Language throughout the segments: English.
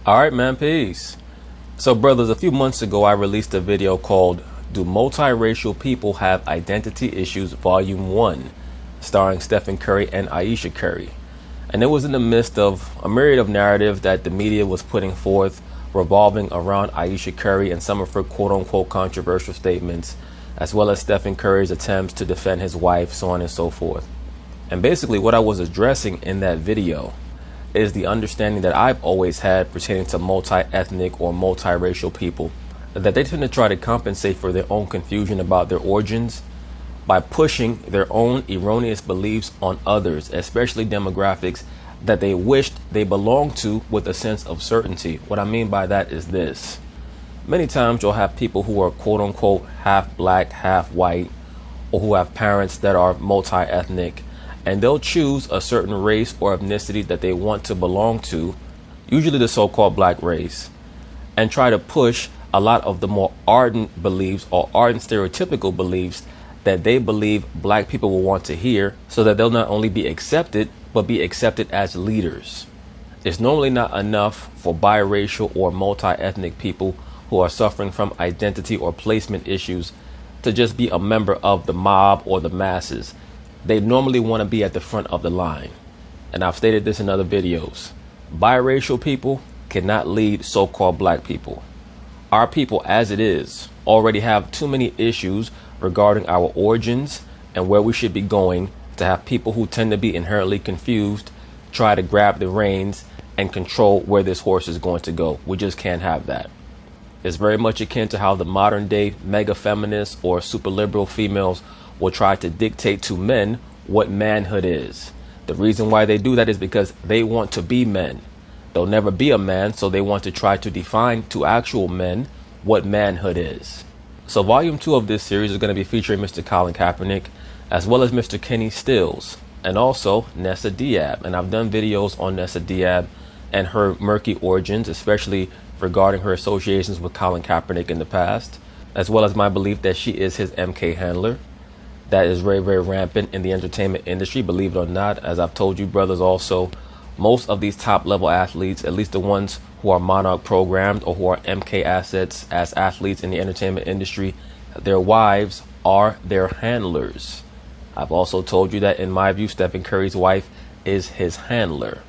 All right, man, peace. So, brothers, a few months ago, I released a video called Do Multiracial People Have Identity Issues Volume 1, starring Stephen Curry and Aisha Curry. And it was in the midst of a myriad of narratives that the media was putting forth revolving around Aisha Curry and some of her quote-unquote controversial statements, as well as Stephen Curry's attempts to defend his wife, so on and so forth. And basically what I was addressing in that video is the understanding that I've always had pertaining to multi-ethnic or multiracial people, that they tend to try to compensate for their own confusion about their origins by pushing their own erroneous beliefs on others, especially demographics that they wished they belonged to with a sense of certainty. What I mean by that is this. Many times you'll have people who are quote unquote half black, half white, or who have parents that are multi-ethnic, and they'll choose a certain race or ethnicity that they want to belong to, usually the so-called black race, and try to push a lot of the more ardent beliefs or ardent stereotypical beliefs that they believe black people will want to hear, so that they'll not only be accepted, but be accepted as leaders. It's normally not enough for biracial or multi-ethnic people who are suffering from identity or placement issues to just be a member of the mob or the masses. They normally want to be at the front of the line. And I've stated this in other videos. Biracial people cannot lead so-called black people. Our people, as it is, already have too many issues regarding our origins and where we should be going to have people who tend to be inherently confused try to grab the reins and control where this horse is going to go. We just can't have that. It's very much akin to how the modern day mega feminists or super liberal females will try to dictate to men what manhood is. The reason why they do that is because they want to be men. They'll never be a man, so they want to try to define to actual men what manhood is. So volume 2 of this series is going to be featuring Mr. Colin Kaepernick, as well as Mr. Kenny Stills, and also Nessa Diab. And I've done videos on Nessa Diab and her murky origins, especially regarding her associations with Colin Kaepernick in the past, as well as my belief that she is his MK handler. That is very, very rampant in the entertainment industry, believe it or not. As I've told you, brothers, also, most of these top level athletes, at least the ones who are Monarch programmed or who are MK assets as athletes in the entertainment industry, their wives are their handlers. I've also told you that in my view, Stephen Curry's wife is his handler.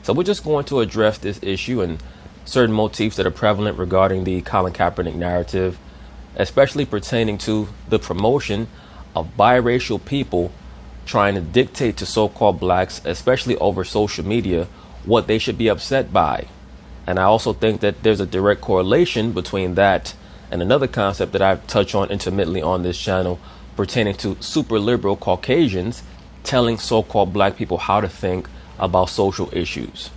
So we're just going to address this issue and certain motifs that are prevalent regarding the Colin Kaepernick narrative, especially pertaining to the promotion of biracial people trying to dictate to so-called blacks, especially over social media, what they should be upset by. And I also think that there's a direct correlation between that and another concept that I've touched on intermittently on this channel pertaining to super liberal Caucasians telling so-called black people how to think about social issues.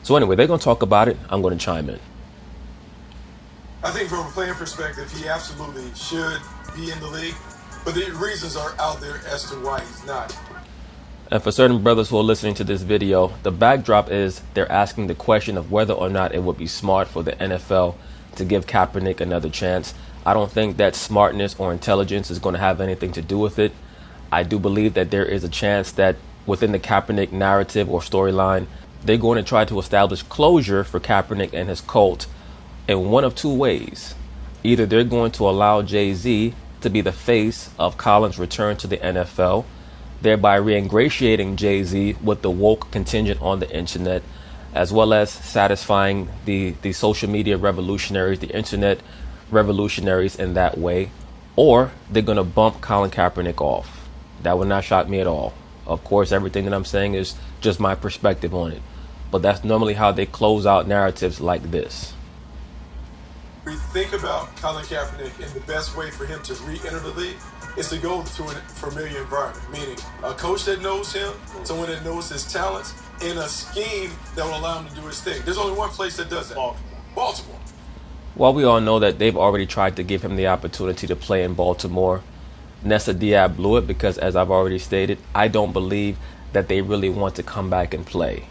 So anyway, they're going to talk about it. I'm going to chime in. I think from a playing perspective, he absolutely should be in the league, but the reasons are out there as to why he's not. And for certain brothers who are listening to this video, the backdrop is they're asking the question of whether or not it would be smart for the NFL to give Kaepernick another chance. I don't think that smartness or intelligence is going to have anything to do with it. I do believe that there is a chance that within the Kaepernick narrative or storyline, they're going to try to establish closure for Kaepernick and his cult in one of two ways. Either they're going to allow Jay-Z to be the face of Colin's return to the NFL, thereby re-ingratiating Jay-Z with the woke contingent on the internet, as well as satisfying the social media revolutionaries, the internet revolutionaries in that way, or they're going to bump Colin Kaepernick off. That would not shock me at all. Of course, everything that I'm saying is just my perspective on it, but that's normally how they close out narratives like this. We think about Colin Kaepernick, and the best way for him to re-enter the league is to go to a familiar environment, meaning a coach that knows him, someone that knows his talents, and a scheme that will allow him to do his thing. There's only one place that does that. Baltimore. While we all know that they've already tried to give him the opportunity to play in Baltimore, Nessa Diab blew it because, as I've already stated, I don't believe that they really want to come back and play.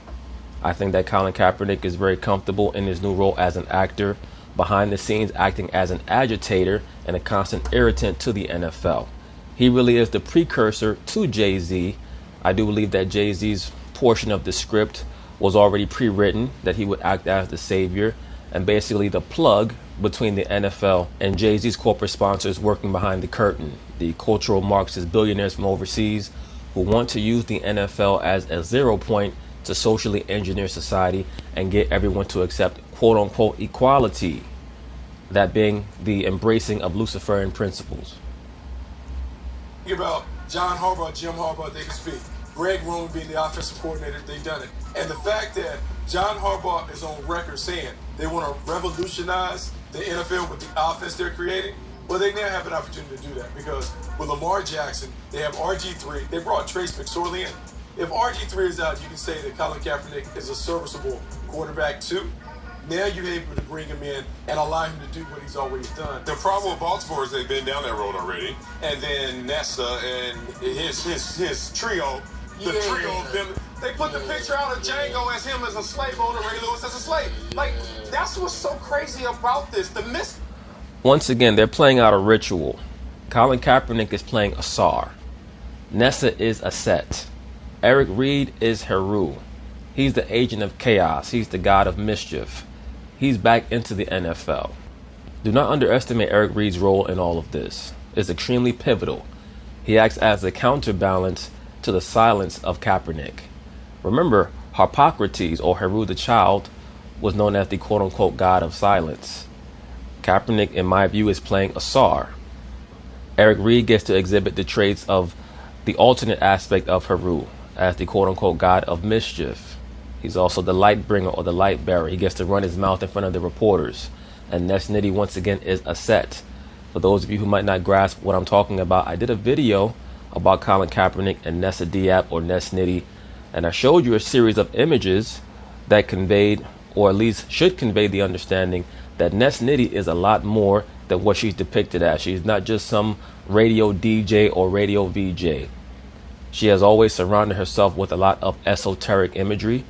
I think that Colin Kaepernick is very comfortable in his new role as an actor, behind the scenes acting as an agitator and a constant irritant to the NFL. He really is the precursor to Jay-Z. I do believe that Jay-Z's portion of the script was already pre-written, that he would act as the savior and basically the plug between the NFL and Jay-Z's corporate sponsors working behind the curtain, the cultural Marxist billionaires from overseas who want to use the NFL as a 0 point to socially engineer society and get everyone to accept quote-unquote equality, that being the embracing of Luciferian principles. Think about John Harbaugh, Jim Harbaugh, they can speak. Greg Roman being the offensive coordinator, they've done it. And the fact that John Harbaugh is on record saying they want to revolutionize the NFL with the offense they're creating, well, they now have an opportunity to do that because with Lamar Jackson, they have RG3. They brought Trace McSorley in. If RG3 is out, you can say that Colin Kaepernick is a serviceable quarterback too. Now you're able to bring him in and allow him to do what he's always done. The problem with Baltimore is they've been down that road already. And then Nessa and his trio, the trio of them, they put the picture out of Django as him as a slave owner, Ray Lewis as a slave. Like, that's what's so crazy about this. Once again, they're playing out a ritual. Colin Kaepernick is playing a Sar. Nessa is a Set. Eric Reed is Heru. He's the agent of chaos. He's the god of mischief. He's back into the NFL. Do not underestimate Eric Reed's role in all of this. It's extremely pivotal. He acts as a counterbalance to the silence of Kaepernick. Remember, Harpocrates, or Heru the Child, was known as the quote-unquote god of silence. Kaepernick, in my view, is playing a Sar. Eric Reed gets to exhibit the traits of the alternate aspect of Heru, as the quote-unquote god of mischief. He's also the light bringer or the light bearer. He gets to run his mouth in front of the reporters. And Ness Nitty, once again, is a Set. For those of you who might not grasp what I'm talking about, I did a video about Colin Kaepernick and Nessa Diab or Ness Nitty, and I showed you a series of images that conveyed, or at least should convey, the understanding that Ness Nitty is a lot more than what she's depicted as. She's not just some radio DJ or radio VJ. She has always surrounded herself with a lot of esoteric imagery.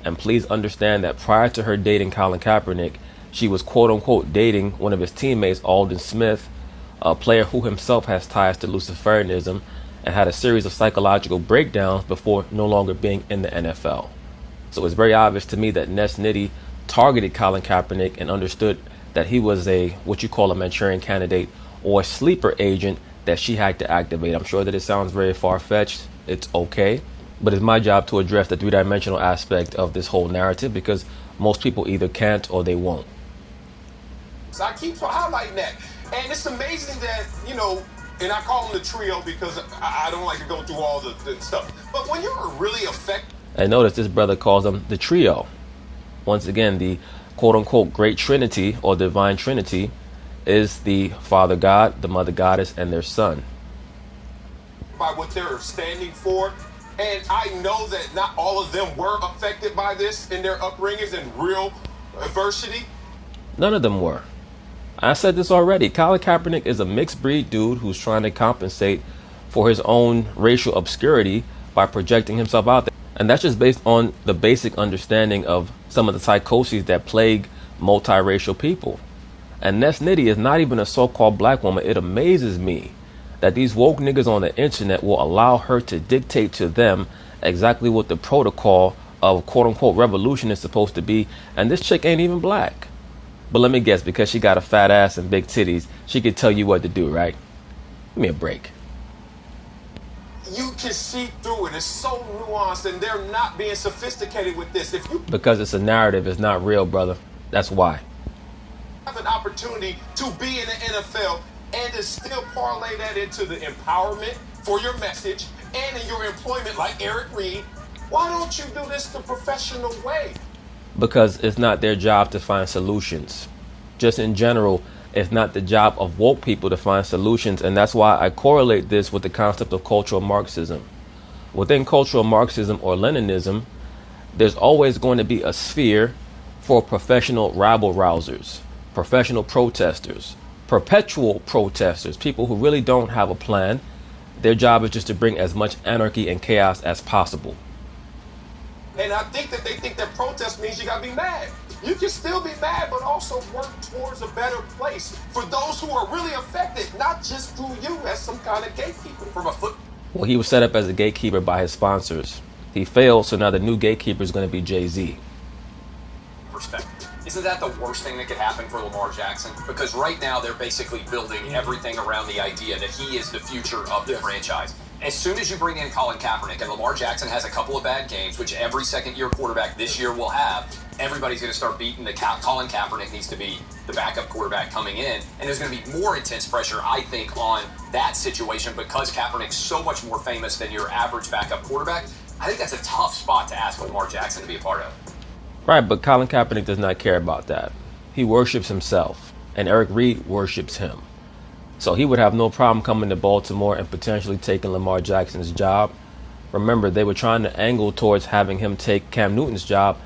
And please understand that prior to her dating Colin Kaepernick, she was quote-unquote dating one of his teammates, Aldon Smith, a player who himself has ties to Luciferianism and had a series of psychological breakdowns before no longer being in the NFL. So it's very obvious to me that Ness Nitty targeted Colin Kaepernick and understood that he was a what you call a Manchurian candidate or a sleeper agent that she had to activate. I'm sure that it sounds very far-fetched. It's okay. But it's my job to address the three-dimensional aspect of this whole narrative because most people either can't or they won't. So I keep highlighting that. And it's amazing that, you know, and I call them the trio because I don't like to go through all the stuff. But when you're really effective... And notice this brother calls them the trio. Once again, the quote-unquote Great Trinity or Divine Trinity is the Father God, the Mother Goddess, and their Son. By what they're standing for. And I know that not all of them were affected by this in their upbringings and real adversity. None of them were. I said this already. Colin Kaepernick is a mixed breed dude who's trying to compensate for his own racial obscurity by projecting himself out there. And that's just based on the basic understanding of some of the psychoses that plague multiracial people. And Ness Nitty is not even a so-called black woman. It amazes me that these woke niggas on the internet will allow her to dictate to them exactly what the protocol of quote-unquote revolution is supposed to be. And this chick ain't even black. But let me guess, because she got a fat ass and big titties, she could tell you what to do, right? Give me a break. You can see through it. It's so nuanced, and they're not being sophisticated with this. Because it's a narrative, it's not real, brother. That's why. Have an opportunity to be in the NFL and to still parlay that into the empowerment for your message and in your employment like Eric Reed. Why don't you do this the professional way? Because it's not their job to find solutions. Just in general, it's not the job of woke people to find solutions. And that's why I correlate this with the concept of cultural Marxism. Within cultural Marxism or Leninism, there's always going to be a sphere for professional rabble-rousers, professional protesters, perpetual protesters, people who really don't have a plan. Their job is just to bring as much anarchy and chaos as possible. And I think that they think that protest means you gotta be mad. You can still be mad, but also work towards a better place for those who are really affected, not just through you as some kind of gatekeeper from a foot. Well, he was set up as a gatekeeper by his sponsors. He failed, so now the new gatekeeper is going to be Jay-Z. Perspective. Isn't that the worst thing that could happen for Lamar Jackson? Because right now they're basically building everything around the idea that he is the future of the franchise. As soon as you bring in Colin Kaepernick and Lamar Jackson has a couple of bad games, which every second-year quarterback this year will have, everybody's going to start beating Colin Kaepernick needs to be the backup quarterback coming in. And there's going to be more intense pressure, I think, on that situation because Kaepernick's so much more famous than your average backup quarterback. I think that's a tough spot to ask Lamar Jackson to be a part of. Right, but Colin Kaepernick does not care about that. He worships himself, and Eric Reid worships him. So he would have no problem coming to Baltimore and potentially taking Lamar Jackson's job. Remember, they were trying to angle towards having him take Cam Newton's job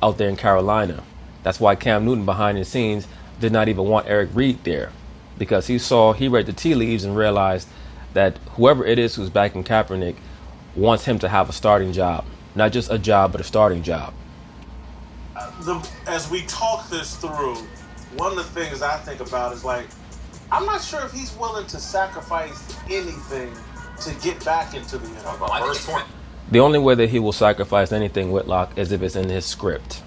out there in Carolina. That's why Cam Newton, behind the scenes, did not even want Eric Reid there, because he read the tea leaves and realized that whoever it is who's backing Kaepernick wants him to have a starting job. Not just a job, but a starting job. As we talk this through, one of the things I think about is like, I'm not sure if he's willing to sacrifice anything to get back into the NFL. The only way that he will sacrifice anything, Whitlock, is if it's in his script.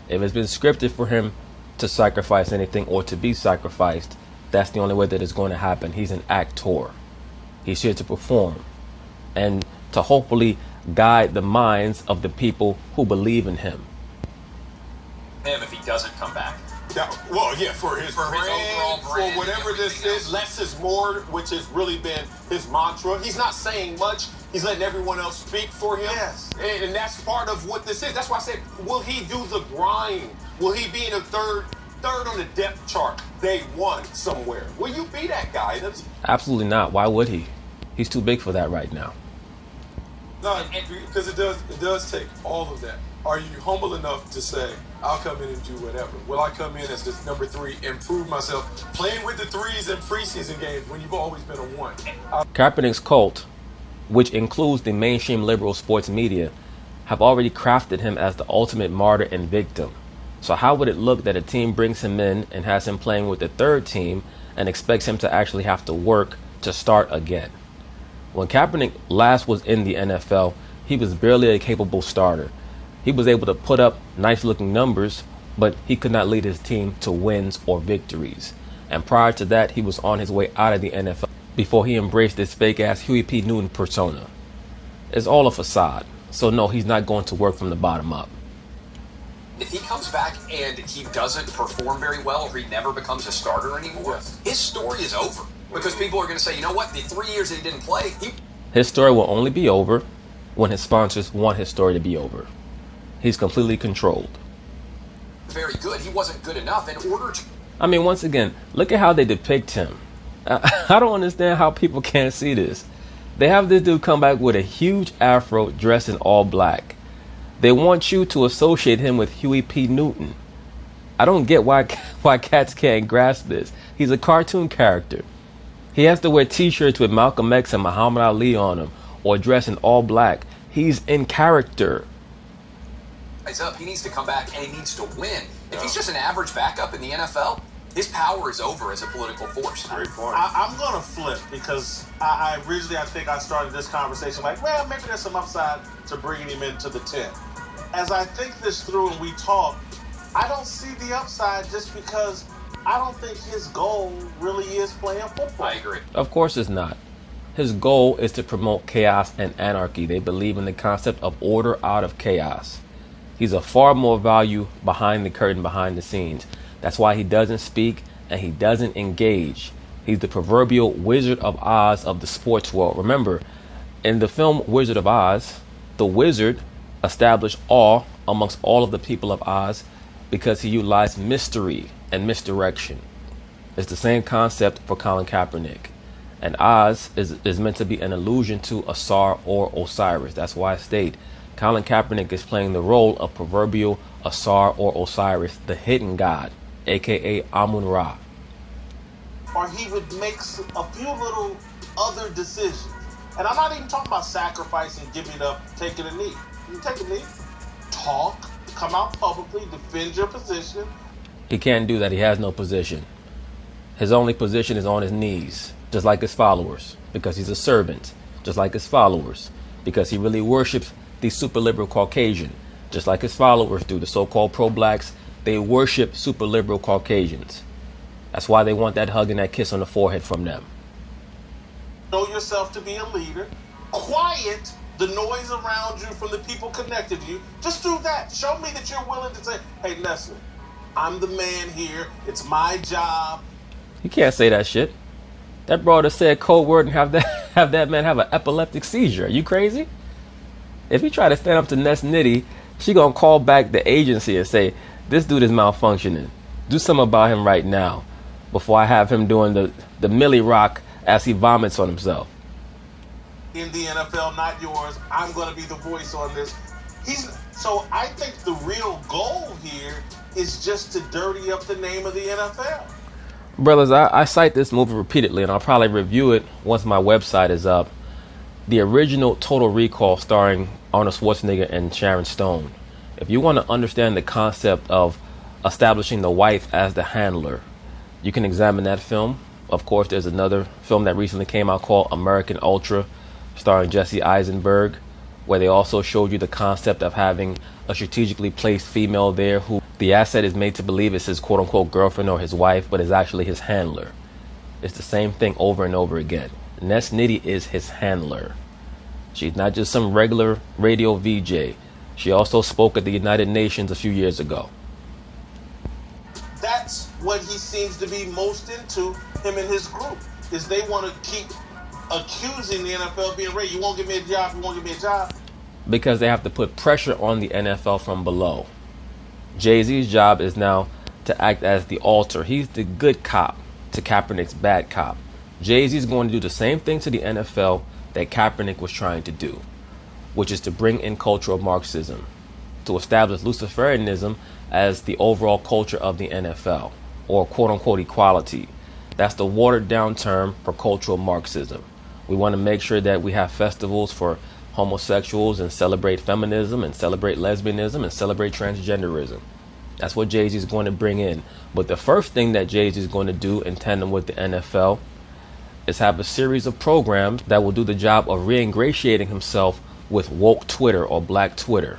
If it's been scripted for him to sacrifice anything or to be sacrificed, that's the only way that it's going to happen. He's an actor. He's here to perform and to hopefully guide the minds of the people who believe in him. If he doesn't come back. Yeah, well, yeah, for his brand, overall brand, for whatever this is, less is more, which has really been his mantra. He's not saying much. He's letting everyone else speak for him. Yes. And that's part of what this is. That's why I said, will he do the grind? Will he be in a third on the depth chart day one somewhere? Will you be that guy? Absolutely not. Why would he? He's too big for that right now. No, because it does take all of that. Are you humble enough to say, I'll come in and do whatever? Will I come in as the number 3 and prove myself playing with the 3s in preseason games when you've always been a 1? Kaepernick's cult, which includes the mainstream liberal sports media, have already crafted him as the ultimate martyr and victim. So how would it look that a team brings him in and has him playing with the third team and expects him to actually have to work to start again? When Kaepernick last was in the NFL, he was barely a capable starter. He was able to put up nice looking numbers, but he could not lead his team to wins or victories. And prior to that, he was on his way out of the NFL before he embraced this fake ass Huey P. Newton persona. It's all a facade. So no, he's not going to work from the bottom up. If he comes back and he doesn't perform very well or he never becomes a starter anymore, his story is over. Because people are going to say, you know what, the 3 years that he didn't play, his story will only be over when his sponsors want his story to be over. He's completely controlled. Very good. He wasn't good enough in order to... I mean, once again, look at how they depict him. I don't understand how people can't see this. They have this dude come back with a huge afro dressed in all black. They want you to associate him with Huey P. Newton. I don't get why cats can't grasp this. He's a cartoon character. He has to wear t-shirts with Malcolm X and Muhammad Ali on them or dress in all black. He's in character. Up. He needs to come back and he needs to win. If he's just an average backup in the NFL, his power is over as a political force. Great point. I'm going to flip because I think I started this conversation like, well, maybe there's some upside to bringing him into the 10. As I think this through and we talk, I don't see the upside just because I don't think his goal really is playing football. I agree. Of course it's not. His goal is to promote chaos and anarchy. They believe in the concept of order out of chaos. He's a far more value behind the curtain, behind the scenes. That's why he doesn't speak and he doesn't engage. He's the proverbial Wizard of Oz of the sports world. Remember, in the film Wizard of Oz, the wizard established awe amongst all of the people of Oz because he utilized mystery and misdirection. It's the same concept for Colin Kaepernick. And Oz is meant to be an allusion to Asar or Osiris. That's why I state Colin Kaepernick is playing the role of proverbial Asar or Osiris, the hidden god, aka Amun-Ra. Or he would make a few little other decisions. And I'm not even talking about sacrificing, giving up, taking a knee. You take a knee, talk, come out publicly, defend your position. He can't do that. He has no position. His only position is on his knees, just like his followers, because he's a servant, just like his followers, because he really worships the super liberal Caucasian, just like his followers do, the so-called pro-blacks. They worship super liberal Caucasians. That's why they want that hug and that kiss on the forehead from them. Know yourself to be a leader. Quiet the noise around you from the people connected to you. Just do that. Show me that you're willing to say, hey, Leslie, I'm the man here. It's my job. You can't say that shit. That brother said code word and have that man have an epileptic seizure. Are you crazy? If you try to stand up to Ness Nitty, she gonna call back the agency and say, this dude is malfunctioning. Do something about him right now before I have him doing the Millie Rock as he vomits on himself. In the NFL, not yours. I'm going to be the voice on this. So I think the real goal here is just to dirty up the name of the NFL. Brothers, I cite this movie repeatedly, and I'll probably review it once my website is up. The original Total Recall starring Arnold Schwarzenegger and Sharon Stone. If you want to understand the concept of establishing the wife as the handler, you can examine that film. Of course, there's another film that recently came out called American Ultra, starring Jesse Eisenberg, where they also showed you the concept of having a strategically placed female there who the asset is made to believe is his quote-unquote girlfriend or his wife, but is actually his handler. It's the same thing over and over again. Ness Nitty is his handler. She's not just some regular radio VJ. She also spoke at the United Nations a few years ago. That's what he seems to be most into, him and his group, is they want to keep accusing the NFL of being rigged. You won't give me a job, you won't give me a job. Because they have to put pressure on the NFL from below. Jay-Z's job is now to act as the alter. He's the good cop to Kaepernick's bad cop. Jay-Z's going to do the same thing to the NFL that Kaepernick was trying to do, which is to bring in cultural Marxism, to establish Luciferianism as the overall culture of the NFL, or quote-unquote equality. That's the watered-down term for cultural Marxism. We want to make sure that we have festivals for homosexuals and celebrate feminism and celebrate lesbianism and celebrate transgenderism. That's what Jay-Z is going to bring in. But the first thing that Jay-Z is going to do in tandem with the NFL is have a series of programs that will do the job of re-ingratiating himself with woke Twitter or black Twitter,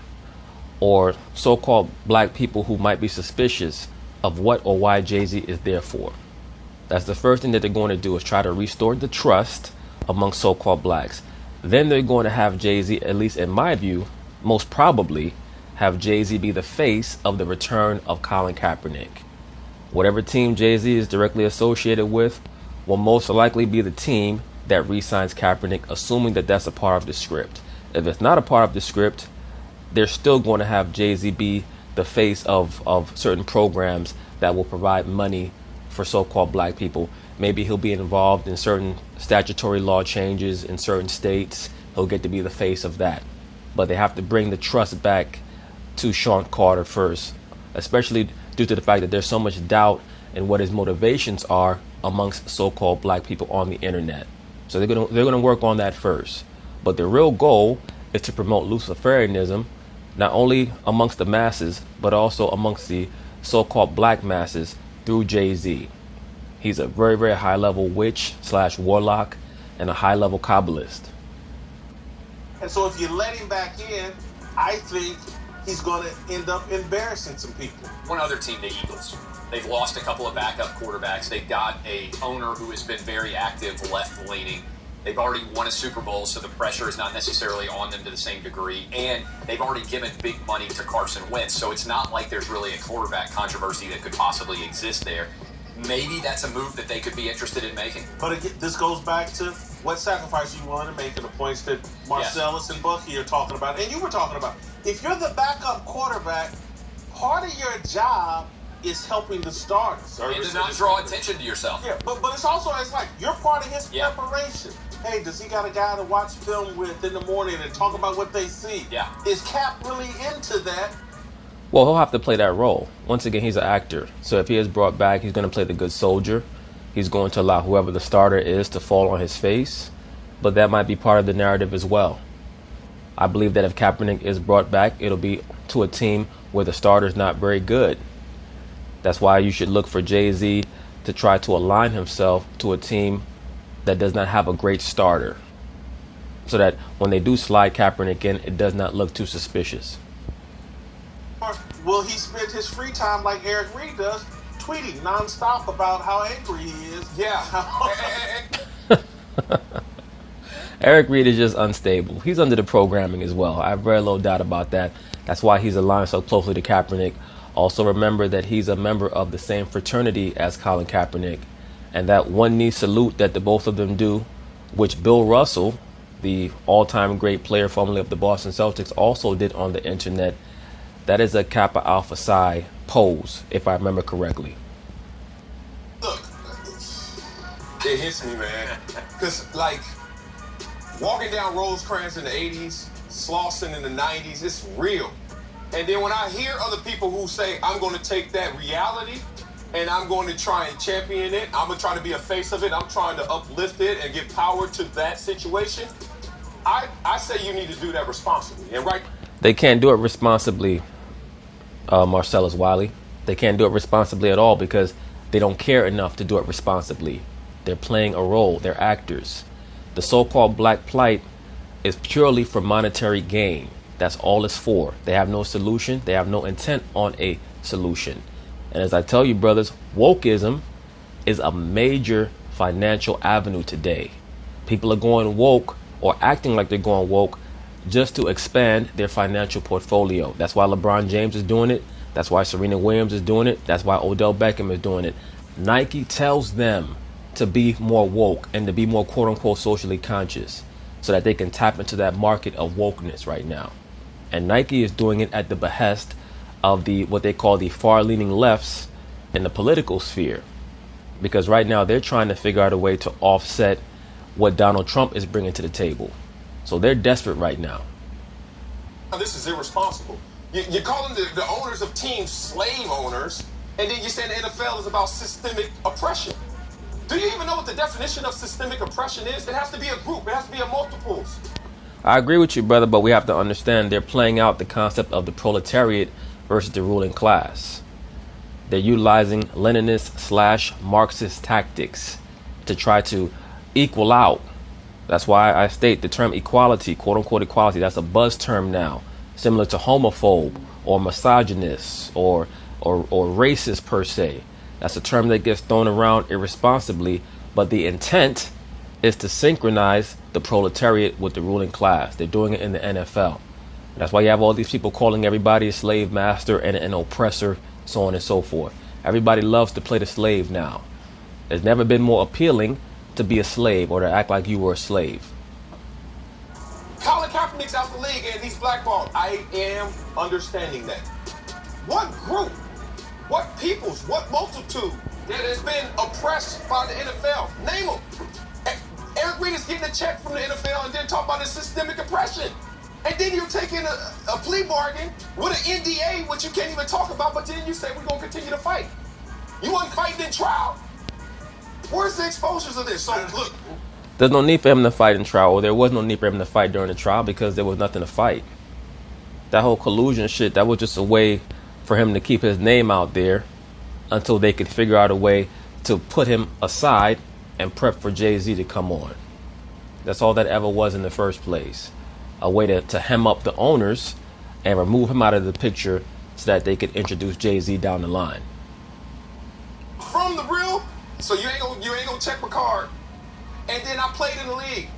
or so-called black people who might be suspicious of what or why Jay-Z is there for. That's the first thing that they're going to do, is try to restore the trust among so-called blacks. Then they're going to have Jay-Z, at least in my view, most probably have Jay-Z be the face of the return of Colin Kaepernick. Whatever team Jay-Z is directly associated with will most likely be the team that re-signs Kaepernick, assuming that that's a part of the script. If it's not a part of the script, they're still going to have Jay-Z be the face of certain programs that will provide money for so-called black people. Maybe he'll be involved in certain statutory law changes in certain states. He'll get to be the face of that. But they have to bring the trust back to Sean Carter first, especially due to the fact that there's so much doubt in what his motivations are amongst so-called black people on the internet. So they're gonna work on that first. But the real goal is to promote Luciferianism, not only amongst the masses, but also amongst the so-called black masses through Jay-Z. He's a very, very high-level witch/warlock and a high-level Kabbalist. And so if you let him back in, I think he's going to end up embarrassing some people. One other team, the Eagles. They've lost a couple of backup quarterbacks. They've got a owner who has been very active, left-leaning. They've already won a Super Bowl, so the pressure is not necessarily on them to the same degree. And they've already given big money to Carson Wentz, so it's not like there's really a quarterback controversy that could possibly exist there. Maybe that's a move that they could be interested in making. But again, this goes back to what sacrifice you want to make and the points that Marcellus and Bucky are talking about, and you were talking about. If you're the backup quarterback, part of your job is helping the starters. And to not draw attention to yourself. Yeah, but it's also, it's like you're part of his preparation. Hey, does he got a guy to watch film with in the morning and talk about what they see? Yeah. Is Cap really into that? Well, he'll have to play that role. Once again, he's an actor. So if he is brought back, he's going to play the good soldier. He's going to allow whoever the starter is to fall on his face. But that might be part of the narrative as well. I believe that if Kaepernick is brought back, it'll be to a team where the starter's not very good. That's why you should look for Jay-Z to try to align himself to a team that does not have a great starter. so that when they do slide Kaepernick in, it does not look too suspicious. Or will he spend his free time like Eric Reed does, tweeting nonstop about how angry he is? Yeah. Eric Reed is just unstable. He's under the programming as well. I have very little doubt about that. That's why he's aligned so closely to Kaepernick. Also remember that he's a member of the same fraternity as Colin Kaepernick. And that one knee salute that the both of them do, which Bill Russell, the all-time great player formerly of the Boston Celtics, also did on the internet, that is a Kappa Alpha Psi pose, if I remember correctly. Look, it hits me, man. Because, like, walking down Rosecrans in the 80s, Slauson in the 90s, it's real. And then when I hear other people who say, I'm going to take that reality and I'm going to try and champion it, I'm going to try to be a face of it, I'm trying to uplift it and give power to that situation, I say you need to do that responsibly. And right, They can't do it responsibly, Marcellus Wiley. They can't do it responsibly at all because they don't care enough to do it responsibly. They're playing a role. They're actors. The so-called black plight is purely for monetary gain. That's all it's for. They have no solution. They have no intent on a solution. And as I tell you, brothers, wokeism is a major financial avenue today. People are going woke or acting like they're going woke just to expand their financial portfolio. That's why LeBron James is doing it. That's why Serena Williams is doing it. That's why Odell Beckham is doing it. Nike tells them to be more woke and to be more quote unquote socially conscious so that they can tap into that market of wokeness right now. And Nike is doing it at the behest of the what they call the far-leaning lefts in the political sphere. Because right now they're trying to figure out a way to offset what Donald Trump is bringing to the table. So they're desperate right now. this is irresponsible. You're calling the owners of teams slave owners, and then you're saying the NFL is about systemic oppression. Do you even know what the definition of systemic oppression is? It has to be a group. It has to be a multiples. I agree with you, brother, but we have to understand they're playing out the concept of the proletariat versus the ruling class. They're utilizing Leninist/Marxist tactics to try to equal out. That's why I state the term equality, quote unquote equality. That's a buzz term now, similar to homophobe or misogynist or racist per se. That's a term that gets thrown around irresponsibly, but the intent is to synchronize the proletariat with the ruling class. They're doing it in the NFL. That's why you have all these people calling everybody a slave master and an oppressor, so on and so forth. Everybody loves to play the slave now. It's never been more appealing to be a slave or to act like you were a slave. Colin Kaepernick's out the league and he's blackballed. I am understanding that. What group, what peoples, what multitude that has been oppressed by the NFL? Name them. Eric Reed is getting a check from the NFL and then talk about the systemic oppression. And then you're taking a plea bargain with an NDA, which you can't even talk about, but then you say we're going to continue to fight. You weren't fighting in trial. Where's the exposures of this? So, look. There's no need for him to fight in trial, or there was no need for him to fight during the trial because there was nothing to fight. That whole collusion shit, that was just a way for him to keep his name out there until they could figure out a way to put him aside and prep for Jay-Z to come on. That's all that ever was in the first place. A way to hem up the owners and remove him out of the picture so that they could introduce Jay-Z down the line. From the real, so you ain't gonna check my card. And then I played in the league.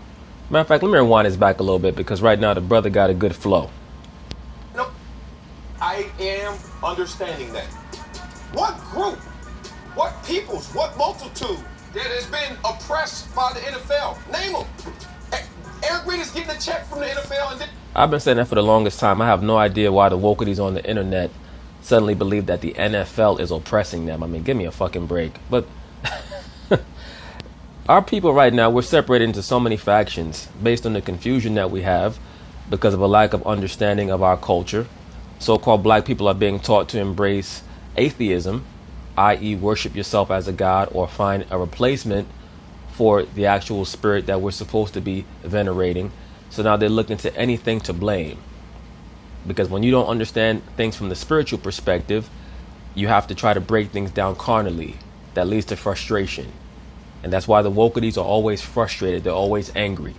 Matter of fact, let me rewind this back a little bit because right now the brother got a good flow. You know, I am understanding that. What group, what peoples, what multitude that has been oppressed by the NFL? Name them. Eric Reed is getting a check from the NFL and then... I've been saying that for the longest time. I have no idea why the wokeities on the internet suddenly believe that the NFL is oppressing them. I mean, give me a fucking break. But our people right now, we're separated into so many factions based on the confusion that we have because of a lack of understanding of our culture. So-called black people are being taught to embrace atheism, i.e. worship yourself as a god or find a replacement for the actual spirit that we're supposed to be venerating. So now they're looking to anything to blame. Because when you don't understand things from the spiritual perspective, you have to try to break things down carnally. That leads to frustration. And that's why the wokeities are always frustrated. They're always angry.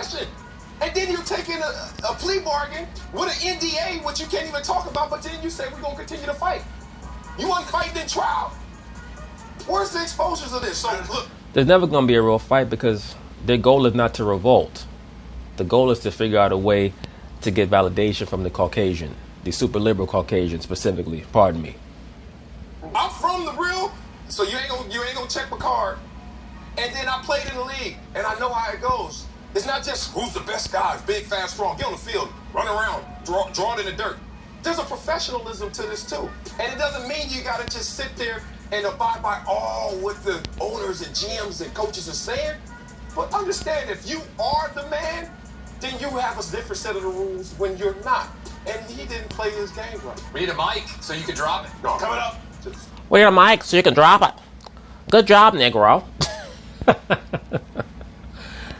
profession. And then you're taking a plea bargain with an NDA, which you can't even talk about, but then you say we're going to continue to fight. You weren't fighting in trial. Where's the exposures of this? So, look. There's never going to be a real fight because their goal is not to revolt. The goal is to figure out a way to get validation from the Caucasian, the super liberal Caucasian specifically, pardon me. I'm from the real, so you ain't gonna check my card. And then I played in the league, and I know how it goes. It's not just who's the best guy, big, fast, strong, get on the field, run around, draw it in the dirt. There's a professionalism to this too. And it doesn't mean you gotta just sit there and abide by all what the owners and GMs and coaches are saying. But understand, if you are the man, then you have a different set of the rules when you're not. And he didn't play his game right. We need a mic so you can drop it. No, coming up. We need a mic so you can drop it. Good job, Negro.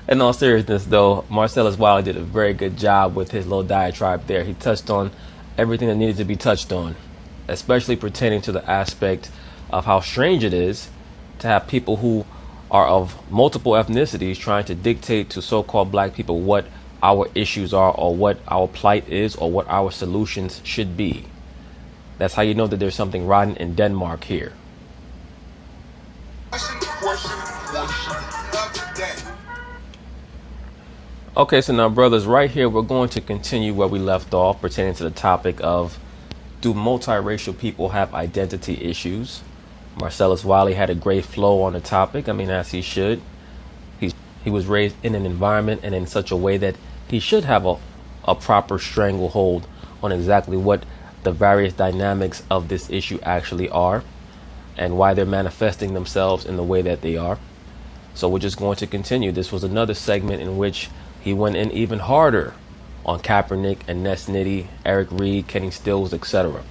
In all seriousness, though, Marcellus Wiley did a very good job with his little diatribe there. He touched on everything that needed to be touched on, especially pertaining to the aspect of how strange it is to have people who are of multiple ethnicities trying to dictate to so-called black people what our issues are or what our plight is or what our solutions should be. That's how you know that there's something rotten in Denmark here. Okay, so now, brothers, right here, we're going to continue where we left off pertaining to the topic of, do multiracial people have identity issues? Marcellus Wiley had a great flow on the topic. I mean, as he should. He was raised in an environment and in such a way that he should have a proper stranglehold on exactly what the various dynamics of this issue actually are and why they're manifesting themselves in the way that they are. So we're just going to continue. This was another segment in which he went in even harder on Kaepernick and Ness Nitty, Eric Reed, Kenny Stills, etc.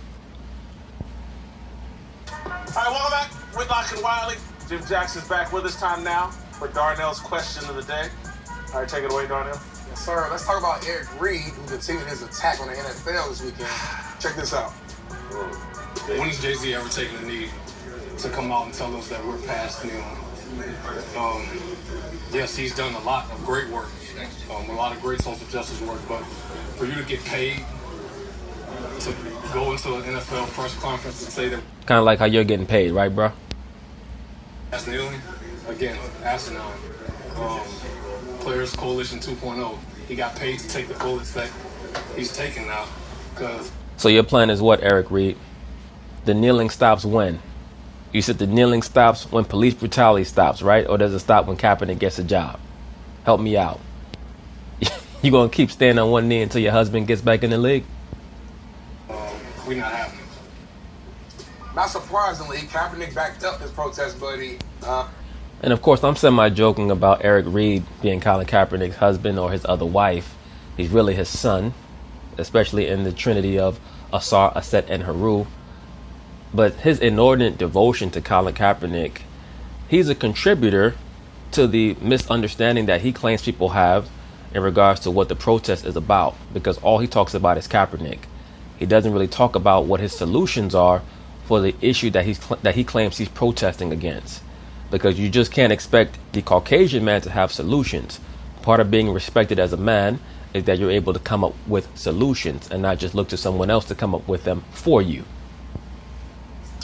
All right, welcome back. Whitlock and Wiley. Jim Jackson's back with us. Time now for Darnell's question of the day. All right, take it away, Darnell. Yes, sir. Let's talk about Eric Reed, who continued his attack on the NFL this weekend. Check this out. When has Jay-Z ever taken a knee to come out and tell us that we're past kneeling? Yes, he's done a lot of great work, a lot of great social justice work, but for you to get paid to go into an NFL press conference and say that... Kind of like how you're getting paid, right, bro? That's kneeling. Again, asinine. Players Coalition 2.0. He got paid to take the bullets that he's taking now. So your plan is what, Eric Reed? The kneeling stops when? You said the kneeling stops when police brutality stops, right? Or does it stop when Kaepernick gets a job? Help me out. You gonna keep standing on one knee until your husband gets back in the league? We're not having it. Not surprisingly, Kaepernick backed up his protest buddy. And of course, I'm semi-joking about Eric Reed being Colin Kaepernick's husband or his other wife. He's really his son, especially in the trinity of Asar, Aset, and Haru. But his inordinate devotion to Colin Kaepernick, he's a contributor to the misunderstanding that he claims people have in regards to what the protest is about, because all he talks about is Kaepernick. He doesn't really talk about what his solutions are for the issue that he claims he's protesting against, because you just can't expect the Caucasian man to have solutions. Part of being respected as a man is that you're able to come up with solutions and not just look to someone else to come up with them for you.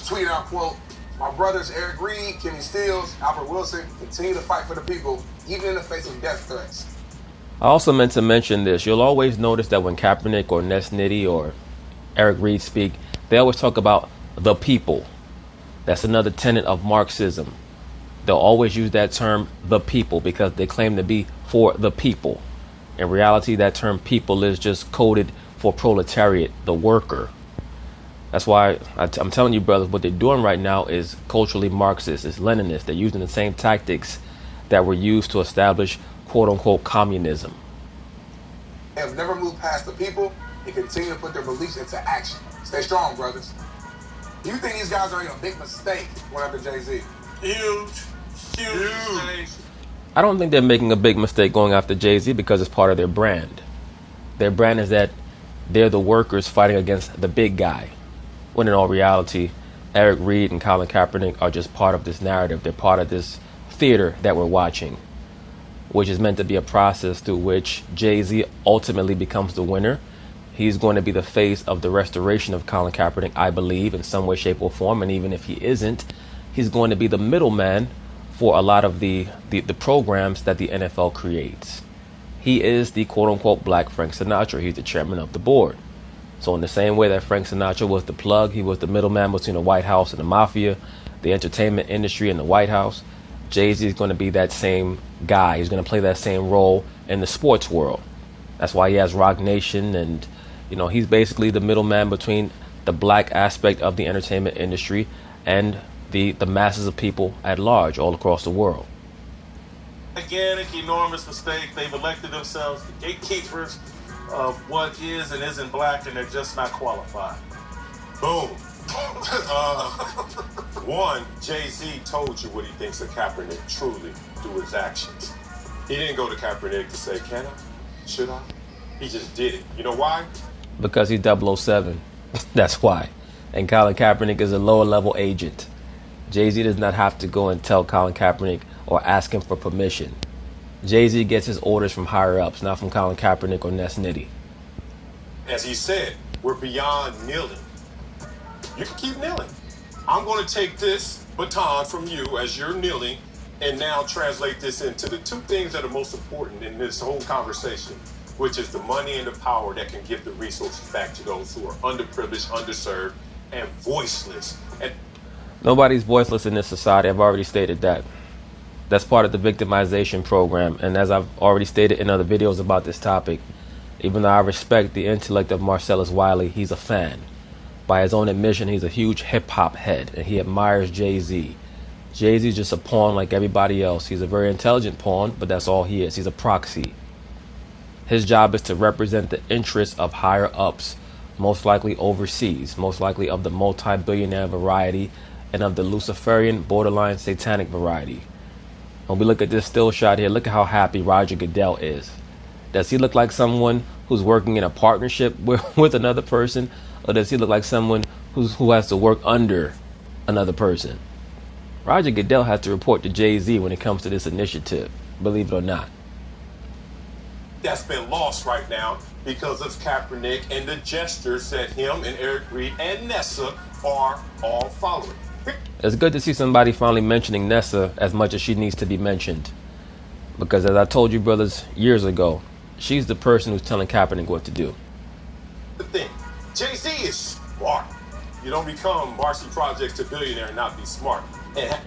Tweet out, quote, "My brothers Eric Reed, Kenny Stills, Albert Wilson continue to fight for the people, even in the face of death threats." I also meant to mention this. You'll always notice that when Kaepernick or Ness Nitty or Eric Reed speak, they always talk about the people. That's another tenet of Marxism. They'll always use that term, the people, because they claim to be for the people. In reality, that term people is just coded for proletariat, the worker. That's why I'm telling you, brothers, what they're doing right now is culturally Marxist, it's Leninist. They're using the same tactics that were used to establish quote-unquote communism. They have never moved past the people and continue to put their beliefs into action. Stay strong, brothers. Do you think these guys are in a big mistake going after Jay-Z? Huge. I don't think they're making a big mistake going after Jay-Z because it's part of their brand. Their brand is that they're the workers fighting against the big guy. When in all reality, Eric Reed and Colin Kaepernick are just part of this narrative. They're part of this theater that we're watching. which is meant to be a process through which Jay-Z ultimately becomes the winner. He's going to be the face of the restoration of Colin Kaepernick, I believe, in some way, shape, or form. And even if he isn't, he's going to be the middleman for a lot of the programs that the NFL creates. He is the quote-unquote black Frank Sinatra. He's the chairman of the board. So in the same way that Frank Sinatra was the plug, he was the middleman between the White House and the mafia, the entertainment industry and the White House, Jay-Z is going to be that same guy. He's going to play that same role in the sports world. That's why he has Rock Nation, and he's basically the middleman between the black aspect of the entertainment industry and the masses of people at large all across the world. Gigantic, enormous mistake. They've elected themselves the gatekeepers of what is and isn't black, and they're just not qualified. Boom. One, Jay-Z told you what he thinks of Kaepernick truly through his actions. He didn't go to Kaepernick to say, can I? Should I? He just did it. You know why? Because he's 007. That's why. And Colin Kaepernick is a lower level agent. Jay-Z does not have to go and tell Colin Kaepernick or ask him for permission. Jay-Z gets his orders from higher ups, not from Colin Kaepernick or Ness Nitty. As he said, we're beyond kneeling. You can keep kneeling. I'm going to take this baton from you as you're kneeling and now translate this into the two things that are most important in this whole conversation, which is the money and the power that can give the resources back to those who are underprivileged, underserved, and voiceless. And nobody's voiceless in this society. I've already stated that. That's part of the victimization program. And as I've already stated in other videos about this topic, even though I respect the intellect of Marcellus Wiley, he's a fan. By his own admission, he's a huge hip-hop head, and he admires Jay-Z. Jay-Z's just a pawn like everybody else. He's a very intelligent pawn, but that's all he is. He's a proxy. His job is to represent the interests of higher-ups, most likely overseas, most likely of the multi-billionaire variety and of the Luciferian, borderline satanic variety. When we look at this still shot here, look at how happy Roger Goodell is. Does he look like someone who's working in a partnership with another person? Or does he look like someone who has to work under another person? Roger Goodell has to report to Jay-Z when it comes to this initiative, believe it or not. that's been lost right now because of Kaepernick and the gestures that him and Eric Reed and Nessa are all following. It's good to see somebody finally mentioning Nessa as much as she needs to be mentioned. Because as I told you brothers years ago, she's the person who's telling Kaepernick what to do. The thing, Jay-Z is smart. You don't become Marcy Projects to billionaire and not be smart. And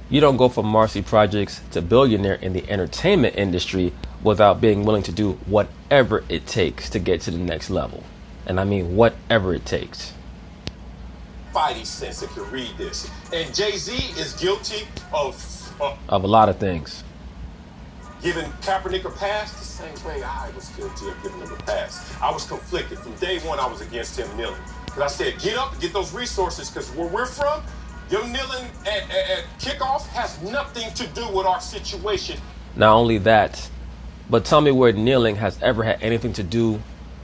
you don't go from Marcy Projects to billionaire in the entertainment industry without being willing to do whatever it takes to get to the next level. And I mean whatever it takes. Spidey sense that can read this. And Jay-Z is guilty of a lot of things. Giving Kaepernick a pass the same way I was guilty of giving him a pass. I was conflicted. From day one, I was against him kneeling. Because I said, get up and get those resources, because where we're from, your kneeling at kickoff has nothing to do with our situation. Not only that, but tell me where kneeling has ever had anything to do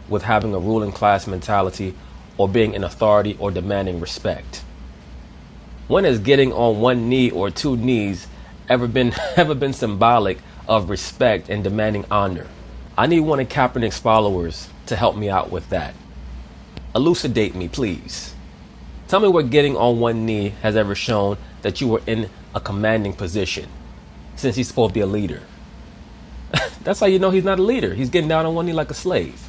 with having a ruling class mentality or being in authority or demanding respect. When has getting on one knee or two knees ever been symbolic of respect and demanding honor? I need one of Kaepernick's followers to help me out with that. Elucidate me, please. Tell me where getting on one knee has ever shown that you were in a commanding position, since he's supposed to be a leader. That's how you know he's not a leader. He's getting down on one knee like a slave.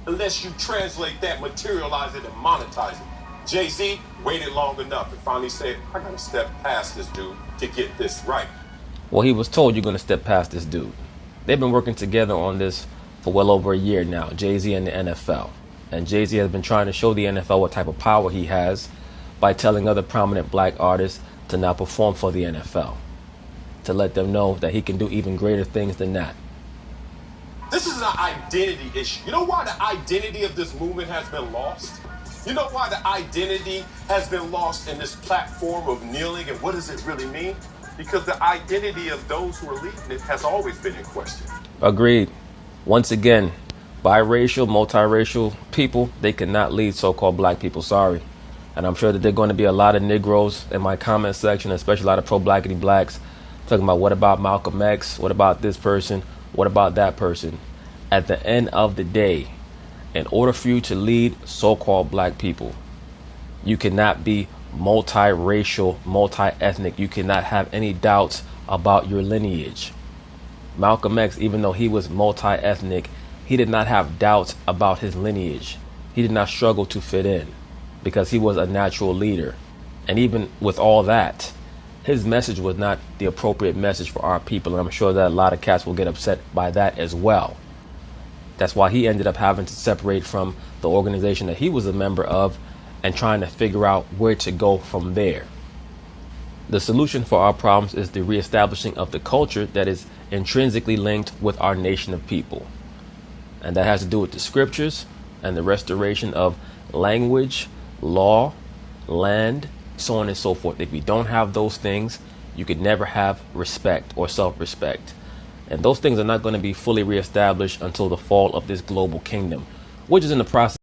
Unless you translate that, materialize it, and monetize it. Jay-Z waited long enough and finally said, I gotta step past this dude to get this right. Well, he was told you're going to step past this dude. They've been working together on this for well over a year now, Jay-Z and the NFL. And Jay-Z has been trying to show the NFL what type of power he has by telling other prominent black artists to not perform for the NFL, to let them know that he can do even greater things than that. This is an identity issue. You know why the identity of this movement has been lost? You know why the identity has been lost in this platform of kneeling, and what does it really mean? Because the identity of those who are leading it has always been in question. Agreed. Once again, biracial, multiracial people, they cannot lead so-called black people. Sorry. And I'm sure that there are going to be a lot of Negroes in my comment section, especially a lot of pro-blackity blacks, Talking about what about Malcolm X? What about this person? What about that person? At the end of the day, in order for you to lead so-called black people, you cannot be multiracial, multi-ethnic. You cannot have any doubts about your lineage. Malcolm X, even though he was multi-ethnic, he did not have doubts about his lineage. He did not struggle to fit in because he was a natural leader. And even with all that, his message was not the appropriate message for our people. And I'm sure that a lot of cats will get upset by that as well. That's why he ended up having to separate from the organization that he was a member of and trying to figure out where to go from there. The solution for our problems is the reestablishing of the culture that is intrinsically linked with our nation of people. And that has to do with the scriptures and the restoration of language, law, land, so on and so forth. If you don't have those things, you could never have respect or self-respect. And those things are not going to be fully reestablished until the fall of this global kingdom, which is in the process.